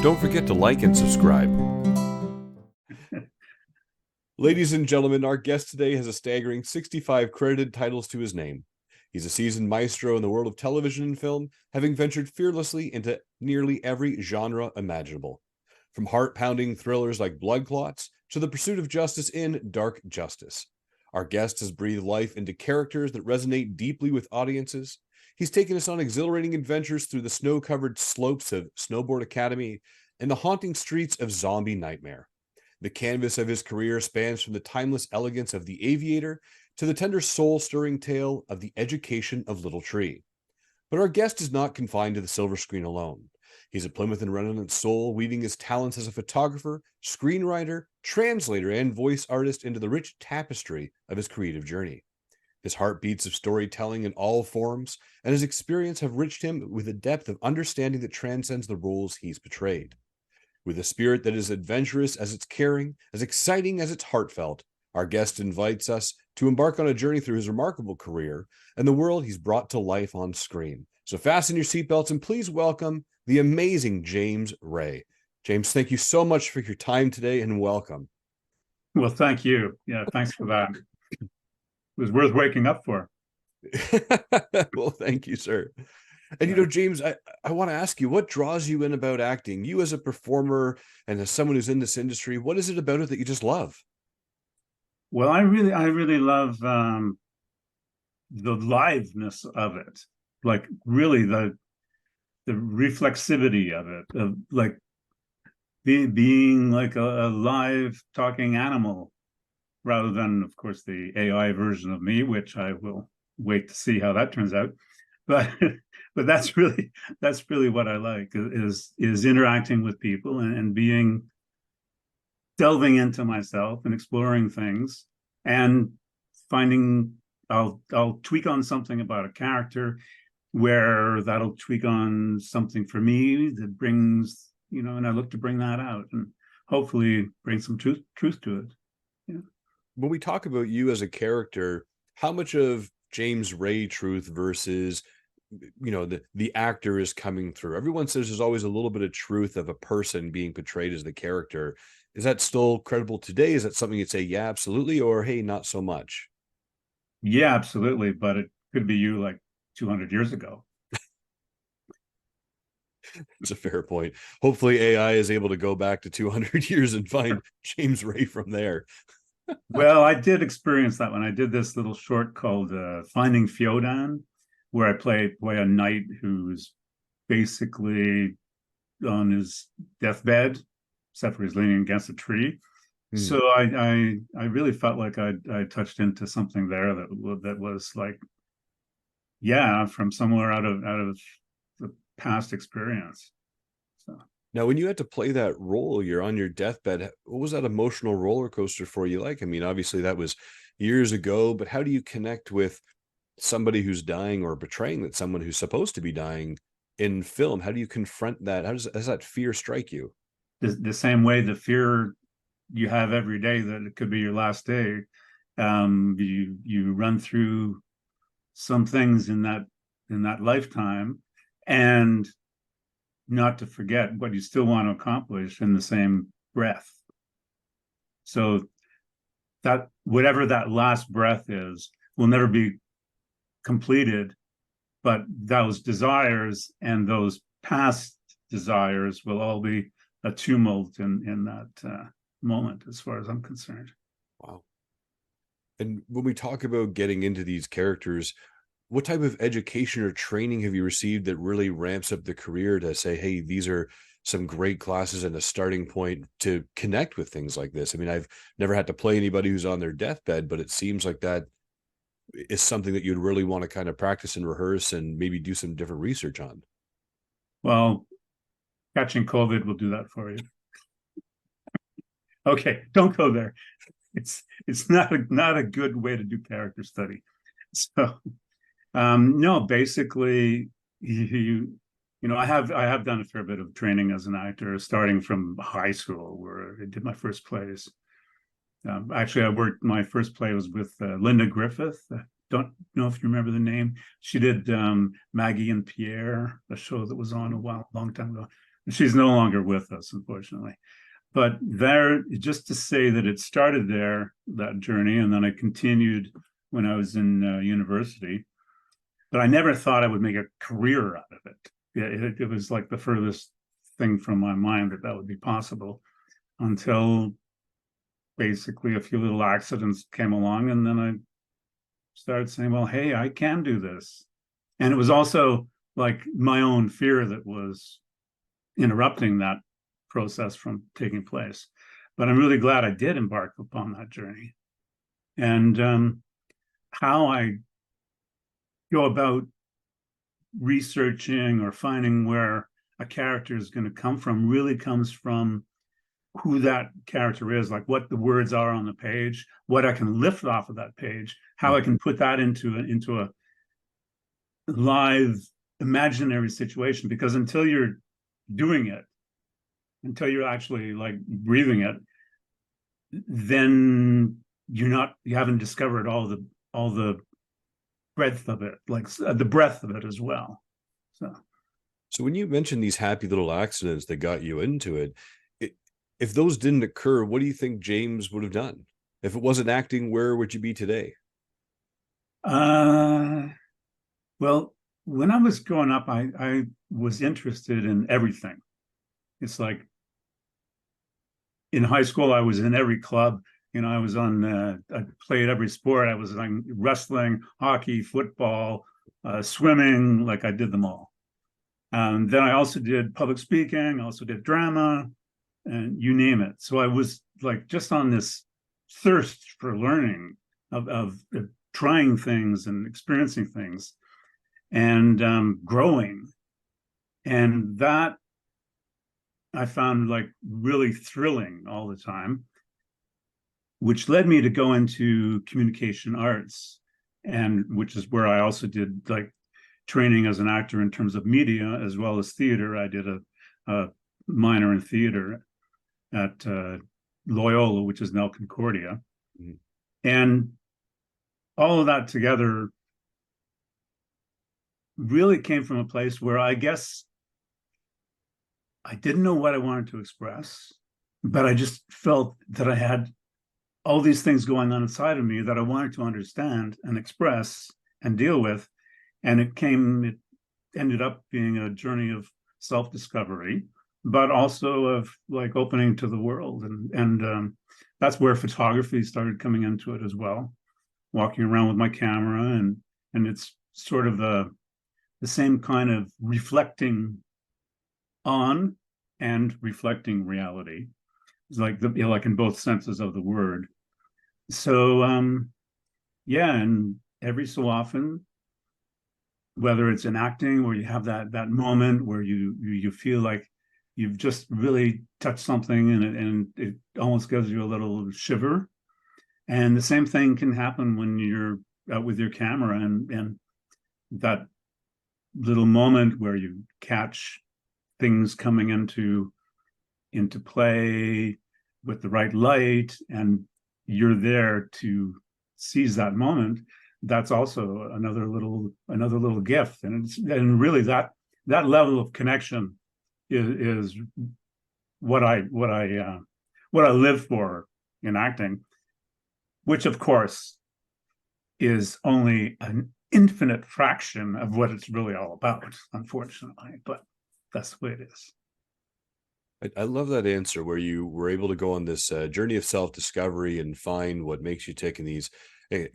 Don't forget to like and subscribe. Ladies and gentlemen, our guest today has a staggering 65 credited titles to his name. He's a seasoned maestro in the world of television and film, having ventured fearlessly into nearly every genre imaginable. From heart-pounding thrillers like Blood Clots to the pursuit of justice in Dark Justice. Our guest has breathed life into characters that resonate deeply with audiences. He's taken us on exhilarating adventures through the snow-covered slopes of Snowboard Academy and the haunting streets of Zombie Nightmare. The canvas of his career spans from the timeless elegance of The Aviator to the tender soul-stirring tale of The Education of Little Tree. But our guest is not confined to the silver screen alone. He's a Plymouth and Renaissance soul, weaving his talents as a photographer, screenwriter, translator, and voice artist into the rich tapestry of his creative journey. His heartbeats of storytelling in all forms and his experience have enriched him with a depth of understanding that transcends the roles he's portrayed. With a spirit that is adventurous as it's caring, as exciting as it's heartfelt, our guest invites us to embark on a journey through his remarkable career and the world he's brought to life on screen. So fasten your seatbelts and please welcome the amazing James Rae. James, thank you so much for your time today and welcome. Well, thank you. Yeah, thanks for that. It was worth waking up for. Well, thank you, sir. And, you know, James, I want to ask you, what draws you in about acting? You as a performer and as someone who's in this industry, what is it about it that you just love? Well, I really love the liveness of it. Like really the reflexivity of it, of like being like a live talking animal rather than, of course, the AI version of me, which I will wait to see how that turns out. But but that's really what I like is interacting with people and being delving into myself and exploring things and finding I'll tweak on something about a character where that'll tweak on something for me that brings, and I look to bring that out and hopefully bring some truth to it. Yeah. When we talk about you as a character, how much of James Rae truth versus the actor is coming through? Everyone says there's always a little bit of truth of a person being portrayed as the character. Is that still credible today? Is that something you'd say, yeah, absolutely, or hey, not so much? Yeah, absolutely. But it could be you like 200 years ago. It's a fair point. Hopefully AI is able to go back to 200 years and find James Rae from there. Well, I did experience that when I did this little short called Finding Fiodan, where I play a knight who's basically on his deathbed, except for he's leaning against a tree. So I really felt like I touched into something there that was like, yeah, from somewhere out of the past experience. So Now, when you had to play that role, you're on your deathbed. What was that emotional roller coaster for you like? I mean, obviously that was years ago, but how do you connect with somebody who's dying or betraying that someone who's supposed to be dying in film? How do you confront that? How does that fear strike you? the same way the fear you have every day that it could be your last day, you run through some things in that lifetime, and not to forget what you still want to accomplish in the same breath. So that whatever that last breath is will never be completed, but those desires and those past desires will all be a tumult in that moment, as far as I'm concerned. Wow. And when we talk about getting into these characters, what type of education or training have you received that really ramps up the career to say, hey, these are some great classes and a starting point to connect with things like this? I mean, I've never had to play anybody who's on their deathbed, but it seems like that is something that you'd really want to kind of practice and rehearse and maybe do some different research on. Well, catching COVID will do that for you. Okay, don't go there. It's not a good way to do character study. So no, basically I have done a fair bit of training as an actor, starting from high school where I did my first plays. Actually, my first play was with Linda Griffith. Don't know if you remember the name. She did Maggie and Pierre, a show that was on a long time ago. She's no longer with us, unfortunately. But there, just to say that it started there, that journey, and then I continued when I was in university. But I never thought I would make a career out of it. It was like the furthest thing from my mind that that would be possible until basically a few little accidents came along. And then I started saying, well, hey, I can do this. And it was also like my own fear that was interrupting that process from taking place. But I'm really glad I did embark upon that journey. And how I go about researching or finding where a character is going to come from really comes from who that character is, like what the words are on the page, what I can lift off of that page, how I can put that into a live imaginary situation. Because until you're doing it, until you're actually like breathing it, then you haven't discovered all the breadth of it, like the breadth of it as well. So when you mentioned these happy little accidents that got you into it, if those didn't occur, what do you think James would have done? If it wasn't acting, where would you be today? Well, when I was growing up, I was interested in everything. It's like in high school, I was in every club. I was I played every sport. I was on wrestling, hockey, football, swimming, like I did them all. Then I also did public speaking, I also did drama, and you name it. So I was like just on this thirst for learning, of trying things and experiencing things and growing. And that I found like really thrilling all the time, which led me to go into communication arts, and which is where I also did like training as an actor in terms of media as well as theater. I did a minor in theater at Loyola, which is now Concordia. Mm-hmm. And all of that together really came from a place where I guess I didn't know what I wanted to express, but I just felt that I had all these things going on inside of me that I wanted to understand and express and deal with. And it ended up being a journey of self-discovery, but also of like opening to the world. And that's where photography started coming into it as well, walking around with my camera. And it's sort of the same kind of reflecting on and reflecting reality. It's like like in both senses of the word. So yeah, and every so often, whether it's in acting where you have that moment where you feel like you've just really touched something and it almost gives you a little shiver. And the same thing can happen when you're out with your camera and that little moment where you catch things coming into play with the right light and you're there to seize that moment. That's also another little gift. And really that level of connection is what I live for in acting, which of course is only an infinite fraction of what it's really all about, unfortunately, but that's the way it is. I love that answer where you were able to go on this journey of self-discovery and find what makes you tick in these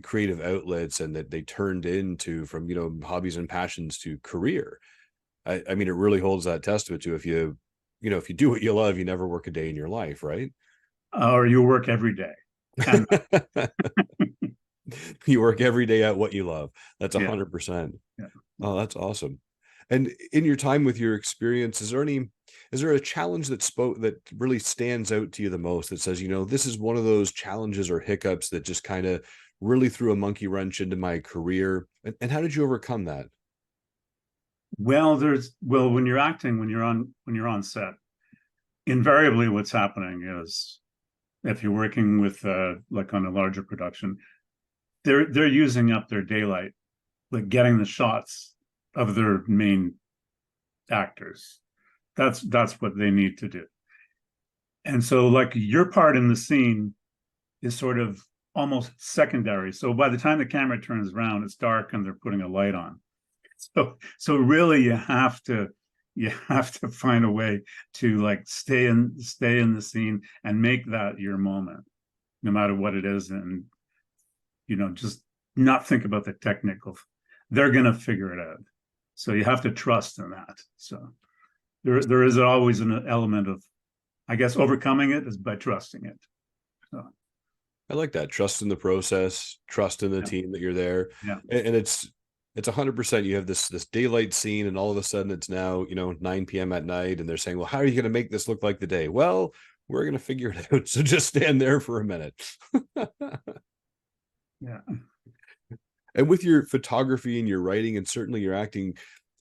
creative outlets, and that they turned into from hobbies and passions to career. I mean, it really holds that testament to if you do what you love, you never work a day in your life, right? Or you work every day. And you work every day at what you love. That's 100%. Yeah. Oh, that's awesome. And in your time with your experience, is there a challenge that really stands out to you the most, that says, this is one of those challenges or hiccups that just kind of really threw a monkey wrench into my career? And how did you overcome that? Well, when you're acting, when you're on set, invariably what's happening is if you're working with like on a larger production, they're using up their daylight, like getting the shots of their main actors. That's what they need to do. And so like your part in the scene is sort of almost secondary. So by the time the camera turns around, it's dark and they're putting a light on. So really you have to find a way to like stay in the scene and make that your moment, no matter what it is. And just not think about the technical. They're gonna figure it out. So you have to trust in that. So there is always an element of, I guess, overcoming it is by trusting it. So, I like that. Trust in the process, trust in the yeah, team that you're there. yeah. And it's 100%. You have this daylight scene, and all of a sudden it's now 9 p.m. at night, and they're saying, well, how are you going to make this look like the day? Well, we're going to figure it out. So just stand there for a minute. Yeah. And with your photography and your writing and certainly your acting,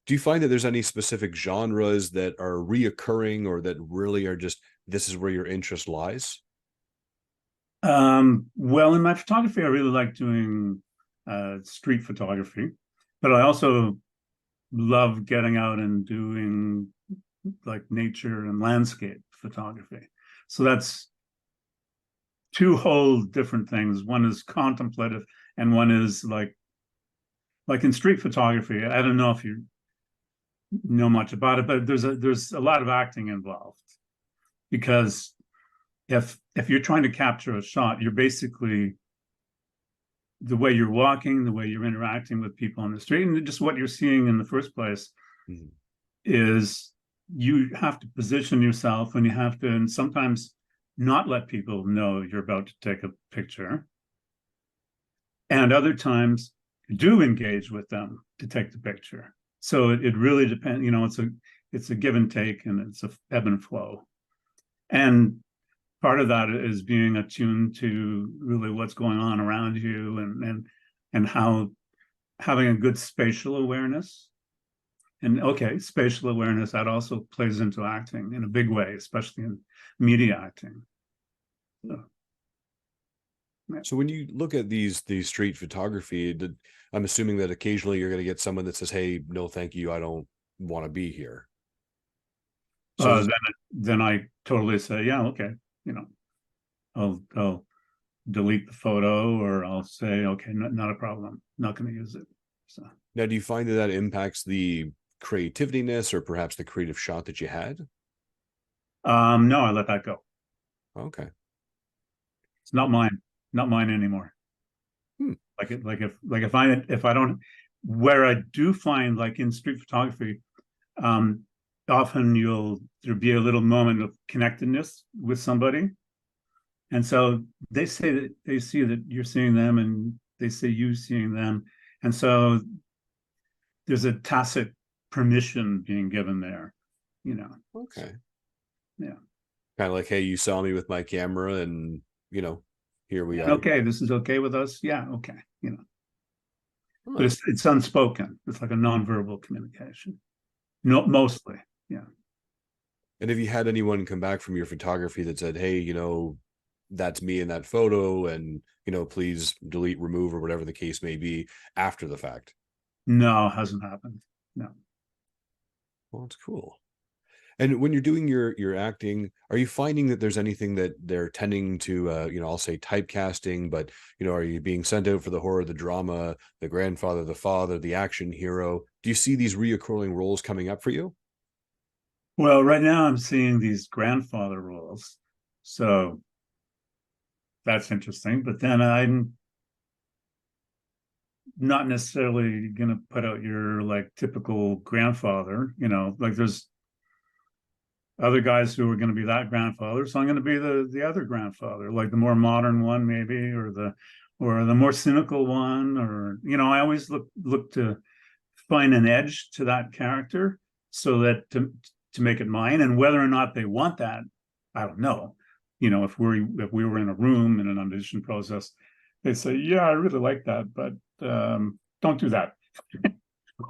do you find that there's any specific genres that are reoccurring or that really are just, this is where your interest lies? Well, in my photography, I really like doing street photography, but I also love getting out and doing like nature and landscape photography. So that's two whole different things. One is contemplative, and one is like in street photography. I don't know if you know much about it, but there's a lot of acting involved, because if you're trying to capture a shot, you're basically, the way you're walking, the way you're interacting with people on the street, and just what you're seeing in the first place, Mhm. is you have to position yourself, and you have to, and sometimes not let people know you're about to take a picture, and other times do engage with them to take the picture. So it really depends. It's a give and take, and it's a ebb and flow. And part of that is being attuned to really what's going on around you, and how having a good spatial awareness. And okay, spatial awareness, that also plays into acting in a big way, especially in media acting. So, yeah. So when you look at these street photography, I'm assuming that occasionally you're going to get someone that says, "Hey, no, thank you, I don't want to be here." So Then then I totally say, yeah, okay, you know, I'll delete the photo, or I'll say, okay, not a problem, not going to use it. So now, do you find that that impacts the creativeness or perhaps the creative shot that you had? no, I let that go. Okay. It's not mine, not mine anymore. Hmm. If I don't, where I do find, like in street photography, um, often there'll be a little moment of connectedness with somebody, and so they say that they see that you're seeing them, and they say you seeing them, and so there's a tacit permission being given there, you know. Okay. Yeah. Kind of like, hey, you saw me with my camera, and you know, here we And are. okay, this is okay with us. Yeah, okay, Oh, but it's unspoken. It's like a nonverbal communication. No, mostly. Yeah. and have you had anyone come back from your photography that said, "Hey, that's me in that photo, and please delete, remove, or whatever the case may be," after the fact? No, hasn't happened. No. Well, it's cool. And when you're doing your acting, are you finding that there's anything that they're tending to, I'll say typecasting, but are you being sent out for the horror, the drama, the grandfather, the father, the action hero? Do you see these reoccurring roles coming up for you? Well, right now I'm seeing these grandfather roles. So that's interesting. But then I'm not necessarily going to put out your like typical grandfather, like there's other guys who are going to be that grandfather. So I'm going to be the other grandfather, like the more modern one, maybe, or the more cynical one, or I always look to find an edge to that character, so that to make it mine. And whether or not they want that, I don't know. If we were in a room in an audition process, they say, yeah, I really like that, but don't do that.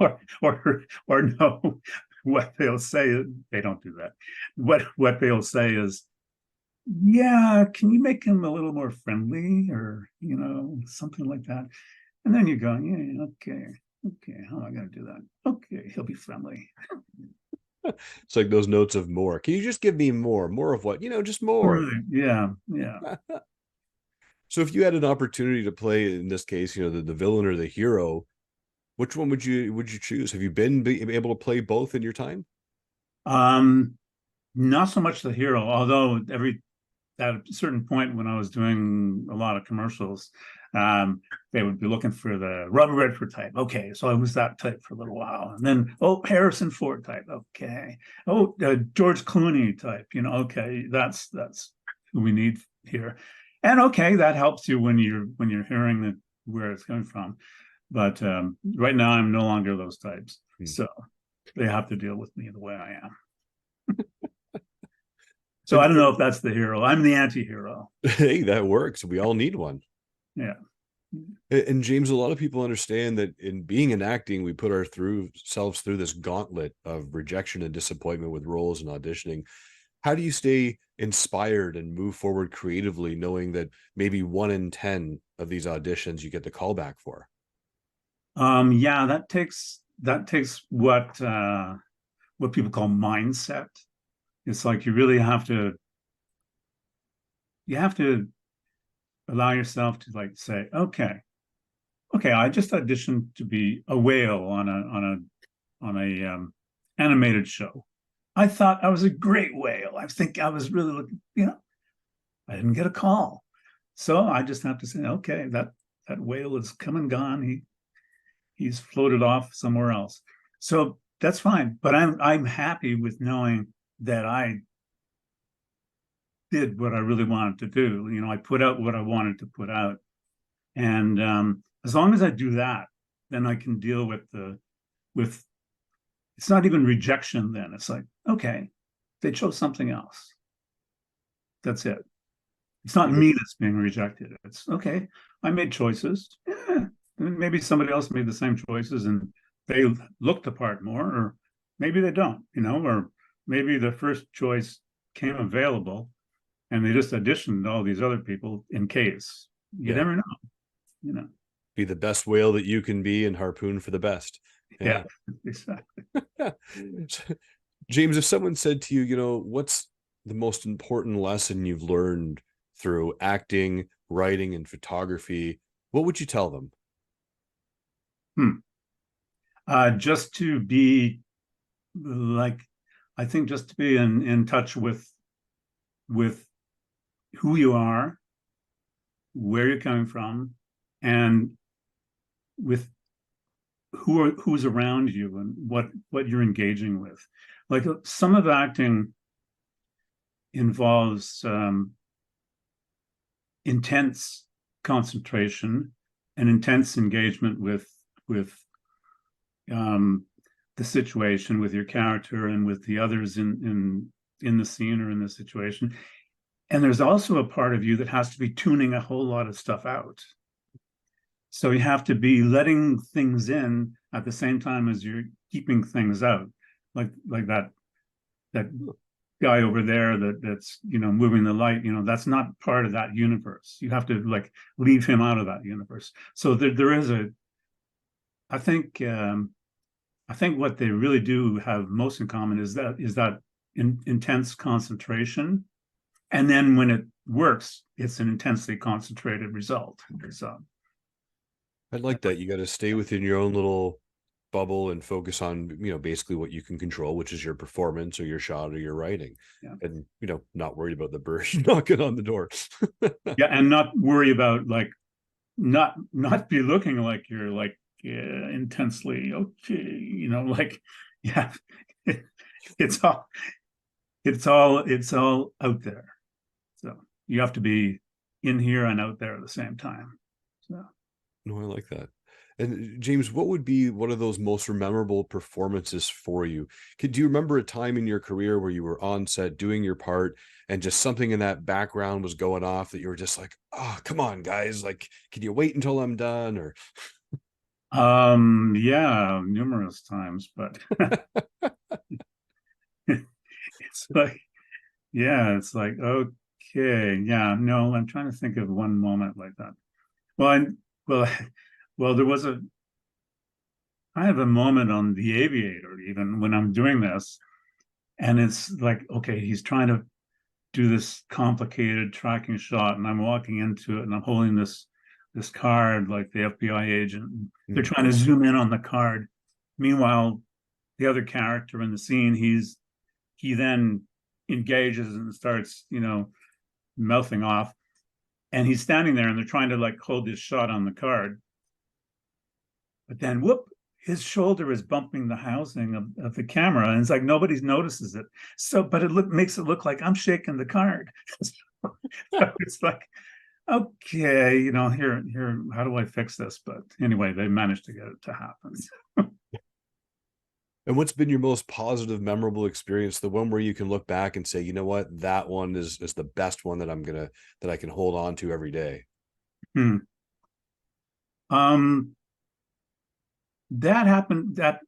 or no, what they'll say is, they don't do that. What they'll say is, yeah, can you make him a little more friendly, or something like that. And then you go, yeah, okay, how am I going to do that? Okay, he'll be friendly. It's like those notes of more. Can you just give me more? More of what? Just more. Right. Yeah. Yeah. So if you had an opportunity to play, in this case, the villain or the hero, which one would you choose? Have you been able to play both in your time? Um, Not so much the hero, although at a certain point when I was doing a lot of commercials, they would be looking for the Robert Redford type. Okay, so I was that type for a little while, and then Harrison Ford type. Okay, George Clooney type. Okay, that's who we need here, and okay, that helps you when you're hearing where it's coming from. But right now, I'm no longer those types, Hmm. so they have to deal with me the way I am. So I And don't know if that's the hero. I'm the anti-hero. hey, that works. We all need one. Yeah. And James, a lot of people understand that in being in acting, we put ourselves through this gauntlet of rejection and disappointment with roles and auditioning. How do you stay inspired and move forward creatively, knowing that maybe 1 in 10 of these auditions you get the call back for? Yeah, that takes what people call mindset. It's like you have to allow yourself to like say, okay, I just auditioned to be a whale on a animated show. I thought I was a great whale. I think I was really looking. I didn't get a call. So I just have to say, okay, that whale is come and gone. He's floated off somewhere else. So that's fine. But I'm happy with knowing that I did what I really wanted to do. I put out what I wanted to put out. And as long as I do that, then I can deal with it's not even rejection then. It's like, okay, they chose something else. That's it. It's not me that's being rejected. It's okay. I made choices. Yeah, maybe somebody else made the same choices and they looked the part more, or maybe they don't, or maybe the first choice came available and they just auditioned all these other people in case. You Yeah. never know. Be the best whale that you can be and harpoon for the best. Yeah, Yeah. exactly. James, if someone said to you, what's the most important lesson you've learned through acting, writing, and photography, what would you tell them? Hmm. Just to be like, I think just to be in touch with who you are, where you're coming from, and with who's around you and what you're engaging with. Like some of acting involves intense concentration and intense engagement with um, the situation, with your character, and with the others in the scene or in the situation. And there's also a part of you that has to be tuning a whole lot of stuff out. So you have to be letting things in at the same time as you're keeping things out, like that guy over there that's moving the light. That's not part of that universe. You have to like leave him out of that universe. So there is I think I think what they really do have most in common is that intense concentration, and then when it works, it's an intensely concentrated result. So I like that. You got to stay within your own little bubble and focus on, basically what you can control, which is your performance or your shot or your writing. yeah, And, not worried about the bird knocking on the door. yeah, and not worry about like not be looking like you're like intensely okay, like yeah, it's all it's all out there. So you have to be in here and out there at the same time. So No, I like that. And James, what would be one of those most memorable performances for you? Do you remember a time in your career where you were on set doing your part and just something in that background was going off that you were just like, oh, come on, guys, like, can you wait until I'm done? Or yeah, numerous times, but it's like yeah, it's like okay, yeah, no, I'm trying to think of one moment like that. Well, well, well, I have a moment on The Aviator, even when I'm doing this. And it's like, okay, he's trying to do this complicated tracking shot, and I'm walking into it, and I'm holding this card like the FBI agent. They're Mhm. trying to zoom in on the card. Meanwhile, the other character in the scene, he then engages and starts, mouthing off, and he's standing there, and they're trying to like hold this shot on the card, but then whoop, his shoulder is bumping the housing of the camera, and it's like nobody notices it. So, but makes it look like I'm shaking the card. So it's like, okay, here, how do I fix this? But anyway, they managed to get it to happen. And what's been your most positive, memorable experience? The one where you can look back and say, you know what, that one is the best one that I can hold on to every day. Hmm. Um, that happened that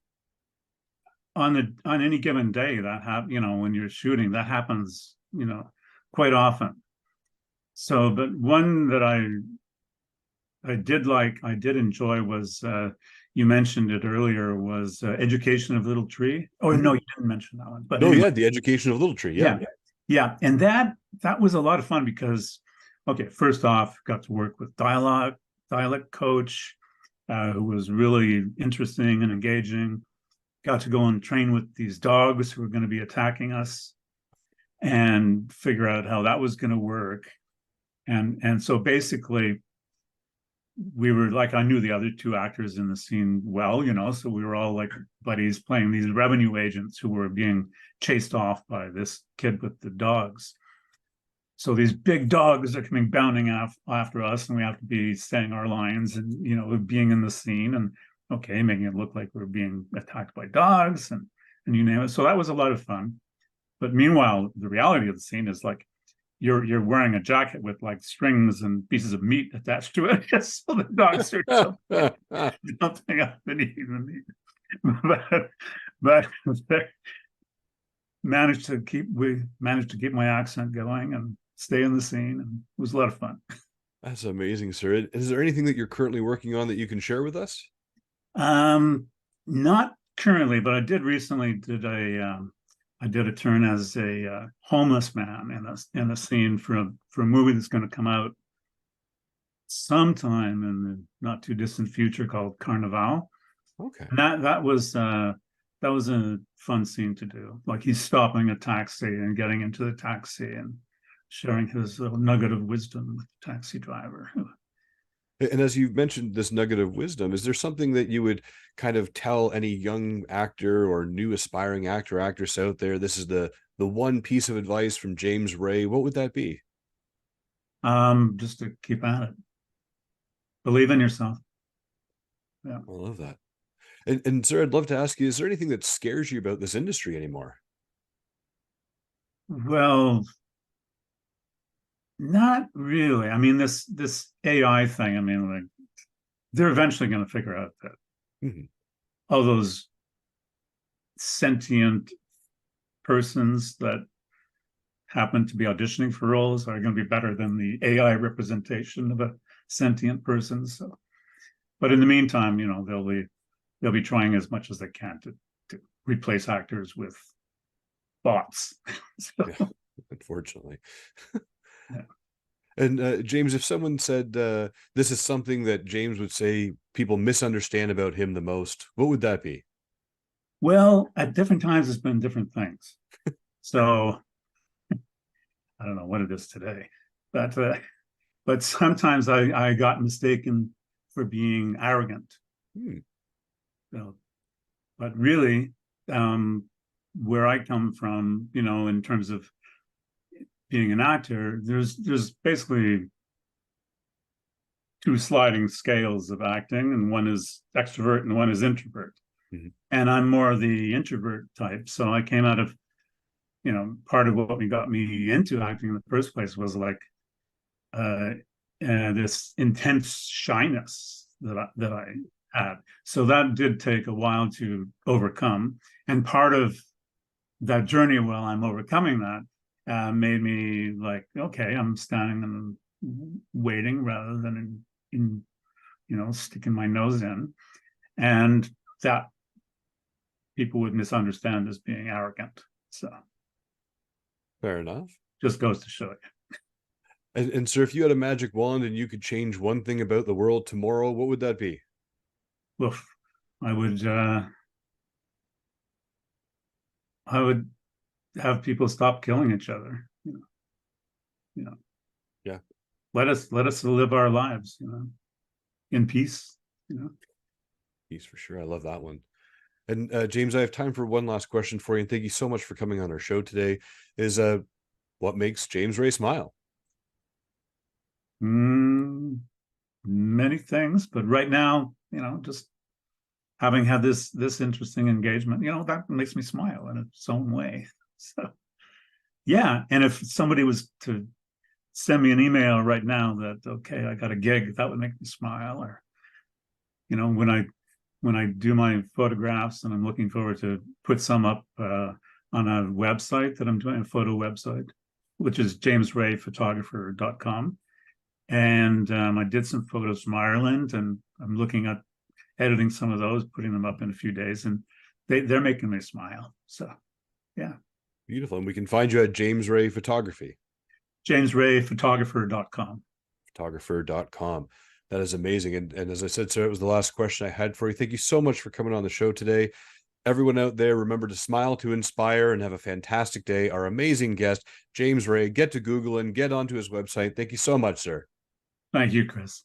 on any given day that when you're shooting, that happens, quite often. So, but one that I did enjoy was, you mentioned it earlier, was Education of Little Tree. Oh, no, Mhm. you didn't mention that one. But No, anyway, yeah, the education of Little Tree. Yeah. yeah, yeah. And that was a lot of fun because, okay, first off, got to work with dialect coach, who was really interesting and engaging. Got to go and train with these dogs who were going to be attacking us and figure out how that was going to work. And so basically we were like, I knew the other two actors in the scene well, so we were all like buddies playing these revenue agents who were being chased off by this kid with the dogs. So these big dogs are coming bounding after us, and we have to be saying our lines and being in the scene, and okay, making it look like we're being attacked by dogs, and you name it. So that was a lot of fun. But meanwhile, the reality of the scene is like you're wearing a jacket with like strings and pieces of meat attached to it. So the dogs are jumping up and eating the meat. But we managed to keep my accent going and stay in the scene, and it was a lot of fun. That's amazing, sir. Is there anything that you're currently working on that you can share with us? Um, Not currently, but I did a turn as a homeless man in a scene for a movie that's going to come out sometime in the not too distant future called Carnival. Okay. And that was a fun scene to do. Like he's stopping a taxi and getting into the taxi and sharing his little nugget of wisdom with the taxi driver. And as you mentioned this nugget of wisdom, is there something that you would kind of tell any young actor or new aspiring actor or actress out there? This is the one piece of advice from James Rae. What would that be? Just to keep at it. Believe in yourself. Yeah. I love that. And sir, I'd love to ask you, is there anything that scares you about this industry anymore? Well, not really. I mean, this AI thing, I mean, like they're eventually going to figure out that Mhm. all those sentient persons that happen to be auditioning for roles are going to be better than the AI representation of a sentient person. So, but in the meantime, they'll be trying as much as they can to replace actors with bots. Yeah, So, unfortunately. yeah. And James, if someone said this is something that James would say people misunderstand about him the most, what would that be? Well, at different times, it's been different things. So I don't know what it is today, but sometimes I got mistaken for being arrogant. Hmm. So, but really, um, where I come from, in terms of being an actor, there's basically two sliding scales of acting, and one is extrovert and one is introvert. Mhm. And I'm more the introvert type. So I came out of, part of what got me into acting in the first place was like uh, this intense shyness that I had. So that did take a while to overcome. And part of that journey while I'm overcoming that made me like, okay, I'm standing and waiting rather than sticking my nose in. And that people would misunderstand as being arrogant. So Fair enough. just goes to show you. And sir, if you had a magic wand and you could change one thing about the world tomorrow, what would that be? Well, I would have people stop killing each other. You know, Yeah, let us live our lives, in peace. peace for sure. I love that one. And James, I have time for one last question for you. And thank you so much for coming on our show today. Is what makes James Rae smile? Many things, but right now, just having had this interesting engagement, that makes me smile in its own way. So yeah, and if somebody was to send me an email right now that, okay, I got a gig, that would make me smile. Or when I do my photographs, and I'm looking forward to put some up on a website that I'm doing, a photo website, which is jamesrayphotographer.com. And I did some photos from Ireland, and I'm looking at editing some of those, putting them up in a few days, and they're making me smile. So yeah. Beautiful. And we can find you at James Rae Photography. jamesrayphotographer.com. Photographer.com. That is amazing. And as I said, sir, it was the last question I had for you. Thank you so much for coming on the show today. Everyone out there, remember to smile to inspire and have a fantastic day. Our amazing guest, James Rae. Get to Google and get onto his website. Thank you so much, sir. Thank you, Chris.